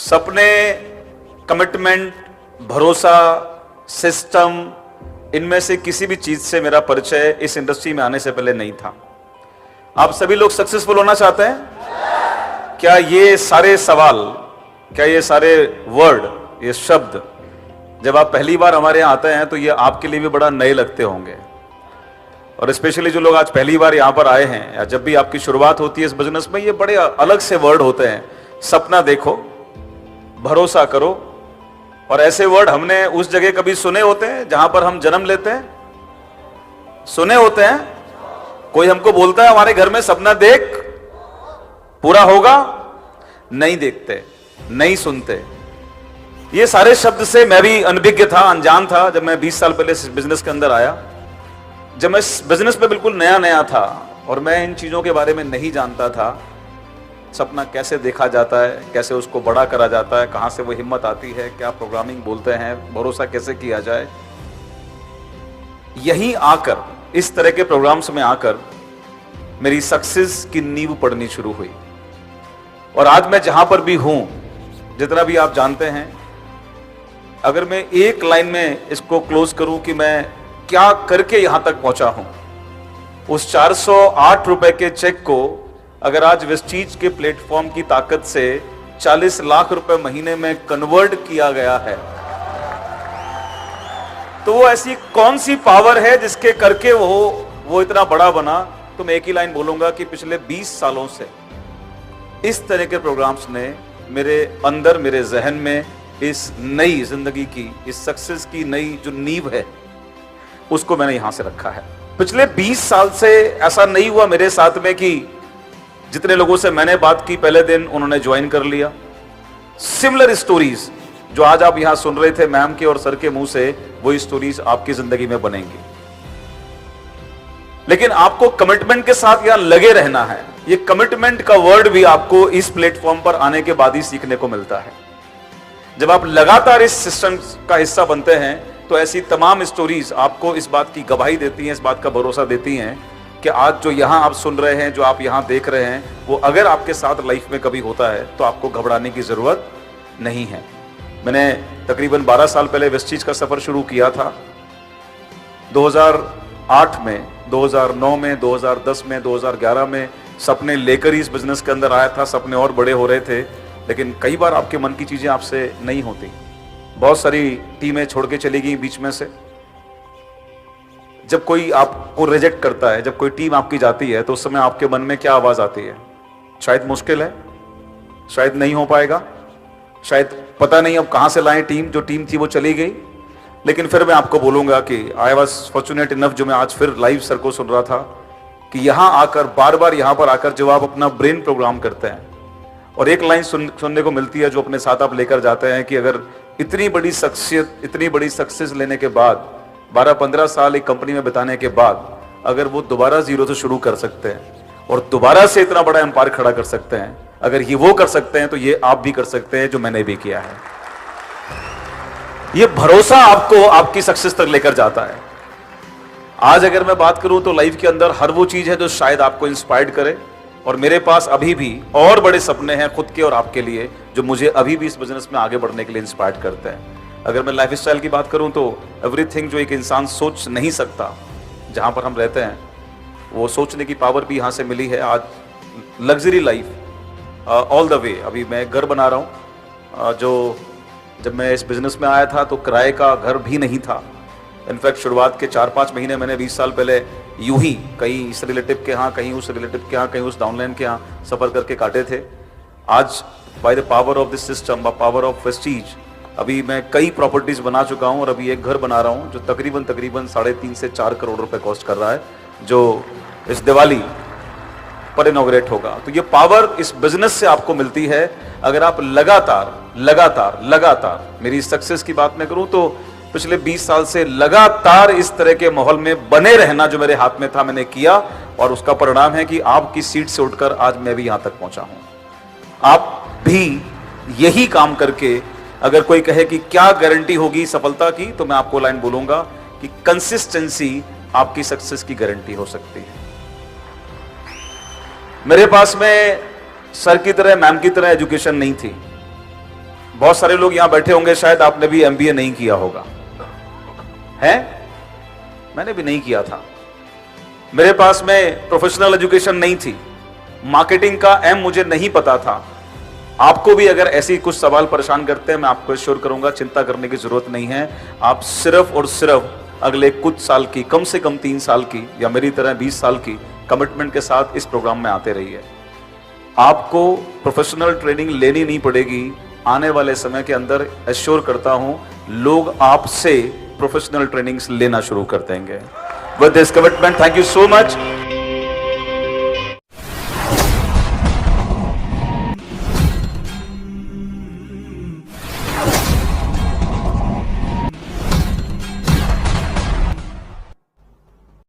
सपने, कमिटमेंट, भरोसा, सिस्टम, इनमें से किसी भी चीज से मेरा परिचय इस इंडस्ट्री में आने से पहले नहीं था। आप सभी लोग सक्सेसफुल होना चाहते हैं? क्या ये सारे सवाल, क्या ये सारे वर्ड, ये शब्द जब आप पहली बार हमारे यहाँ आते हैं तो ये आपके लिए भी बड़ा नए लगते होंगे। और स्पेशली जो लोग आज पहली बार यहाँ पर आए हैं या जब भी आपकी शुरुआत होती है इस बिजनेस में, ये बड़े अलग से वर्ड होते हैं। सपना देखो, भरोसा करो, और ऐसे वर्ड हमने उस जगह कभी सुने होते हैं जहां पर हम जन्म लेते हैं? सुने होते हैं? कोई हमको बोलता है हमारे घर में सपना देख, पूरा होगा? नहीं देखते, नहीं सुनते। ये सारे शब्द से मैं भी अनभिज्ञ था, अनजान था जब मैं 20 साल पहले इस बिजनेस के अंदर आया। जब मैं इस बिजनेस में बिल्कुल नया नया था और मैं इन चीजों के बारे में नहीं जानता था, सपना कैसे देखा जाता है, कैसे उसको बड़ा करा जाता है, कहां से वो हिम्मत आती है, क्या प्रोग्रामिंग बोलते हैं, भरोसा कैसे किया जाए। यहीं आकर, इस तरह के प्रोग्राम्स में आकर मेरी सक्सेस की नींव पड़नी शुरू हुई। और आज मैं जहां पर भी हूं, जितना भी आप जानते हैं, अगर मैं एक लाइन में इसको क्लोज करूं कि मैं क्या करके यहां तक पहुंचा हूं, उस 408 रुपए के चेक को अगर आज वेस्टीज के प्लेटफॉर्म की ताकत से 40 लाख रुपए महीने में कन्वर्ट किया गया है, तो वो ऐसी कौन सी पावर है जिसके करके वो इतना बड़ा बना। तो मैं एक ही लाइन बोलूंगा कि पिछले 20 सालों से इस तरह के प्रोग्राम्स ने मेरे अंदर, मेरे जहन में इस नई जिंदगी की, इस सक्सेस की नई जो नींव है, उसको मैंने यहां से रखा है। पिछले 20 साल से ऐसा नहीं हुआ मेरे साथ में कि जितने लोगों से मैंने बात की पहले दिन उन्होंने ज्वाइन कर लिया। सिमिलर स्टोरीज जो आज आप यहां सुन रहे थे मैम के और सर के मुंह से, वो स्टोरीज आपकी जिंदगी में बनेंगी। लेकिन आपको कमिटमेंट के साथ यहां लगे रहना है। ये कमिटमेंट का वर्ड भी आपको इस प्लेटफॉर्म पर आने के बाद ही सीखने को मिलता है। जब आप लगातार इस सिस्टम का हिस्सा बनते हैं तो ऐसी तमाम स्टोरीज आपको इस बात की गवाही देती हैं, इस बात का भरोसा देती हैं कि आज जो यहां आप सुन रहे हैं, जो आप यहां देख रहे हैं, वो अगर आपके साथ लाइफ में कभी होता है तो आपको घबराने की जरूरत नहीं है। मैंने तकरीबन 12 साल पहले वेस्टीज का सफर शुरू किया था। 2008 में, 2009 में, 2010 में, 2011 में सपने लेकर ही इस बिजनेस के अंदर आया था। सपने और बड़े हो रहे थे, लेकिन कई बार आपके मन की चीजें आपसे नहीं होती। बहुत सारी टीमें छोड़ के चली गई बीच में से। जब कोई आपको रिजेक्ट करता है, जब कोई टीम आपकी जाती है, तो उस समय आपके मन में क्या आवाज आती है? शायद मुश्किल है, शायद नहीं हो पाएगा, शायद पता नहीं अब कहां से लाएं टीम। जो टीम थी वो चली गई। लेकिन फिर मैं आपको बोलूंगा कि आई वॉज फॉर्चुनेट इनफ, जो मैं आज फिर लाइव सर को सुन रहा था, कि यहां आकर, बार बार यहां पर आकर जब आप अपना ब्रेन प्रोग्राम करते हैं और एक लाइन सुनने को मिलती है जो अपने साथ आप लेकर जाते हैं कि अगर इतनी बड़ी शख्सियत, इतनी बड़ी सक्सेस लेने के बाद, 12-15 साल एक कंपनी में बिताने के बाद, अगर वो दोबारा जीरो से शुरू कर सकते हैं और दोबारा से इतना बड़ा एम्पायर खड़ा कर सकते हैं, अगर ये वो कर सकते हैं तो ये आप भी कर सकते हैं, जो मैंने भी किया है। ये भरोसा आपको आपकी सक्सेस तक लेकर जाता है। आज अगर मैं बात करूं तो लाइफ के अंदर हर वो चीज है जो शायद आपको इंस्पायर्ड करे, और मेरे पास अभी भी और बड़े सपने हैं खुद के और आपके लिए, जो मुझे अभी भी इस बिजनेस में आगे बढ़ने के लिए इंस्पायर्ड करते हैं। अगर मैं लाइफस्टाइल की बात करूं तो एवरीथिंग जो एक इंसान सोच नहीं सकता जहां पर हम रहते हैं, वो सोचने की पावर भी यहां से मिली है। आज luxury life all the way. अभी मैं घर बना रहा हूं, जो जब मैं इस बिजनेस में आया था तो किराए का घर भी नहीं था। इनफैक्ट शुरुआत के 4-5 महीने मैंने 20 साल पहले यूं ही कहीं इस रिलेटिव के यहाँ, कहीं उस रिलेटिव के यहाँ, कहीं उस डाउनलाइन के यहाँ सफर करके काटे थे। आज by the power of this system, by power of Vestige, अभी मैं कई प्रॉपर्टीज बना चुका हूँ और अभी एक घर बना रहा हूँ जो तकरीबन 3.5 से 4 करोड़ रुपए कॉस्ट कर रहा है, जो इस दिवाली पर इनॉग्रेट होगा। तो ये पावर इस बिजनेस से आपको मिलती है अगर आप लगातार लगातार लगातार, मेरी सक्सेस की बात मैं करूं तो पिछले 20 साल से लगातार इस तरह के माहौल में बने रहना जो मेरे हाथ में था, मैंने किया, और उसका परिणाम है कि आपकी सीट से उठकर आज मैं भी यहां तक पहुंचा हूं। आप भी यही काम करके, अगर कोई कहे कि क्या गारंटी होगी सफलता की, तो मैं आपको लाइन बोलूंगा कि कंसिस्टेंसी आपकी सक्सेस की गारंटी हो सकती है। मेरे पास में सर की तरह, मैम की तरह एजुकेशन नहीं थी। बहुत सारे लोग यहां बैठे होंगे, शायद आपने भी एमबीए नहीं किया होगा, है? मैंने भी नहीं किया था। मेरे पास में प्रोफेशनल एजुकेशन नहीं थी, मार्केटिंग का एम मुझे नहीं पता था। आपको भी अगर ऐसी कुछ सवाल परेशान करते हैं, मैं आपको एश्योर करूंगा चिंता करने की जरूरत नहीं है। आप सिर्फ और सिर्फ अगले कुछ साल की, कम से कम 3 साल की या मेरी तरह 20 साल की कमिटमेंट के साथ इस प्रोग्राम में आते रहिए। आपको प्रोफेशनल ट्रेनिंग लेनी नहीं पड़ेगी। आने वाले समय के अंदर एश्योर करता हूं लोग आपसे प्रोफेशनल ट्रेनिंग्स लेना शुरू कर देंगे। With this commitment, thank you so much.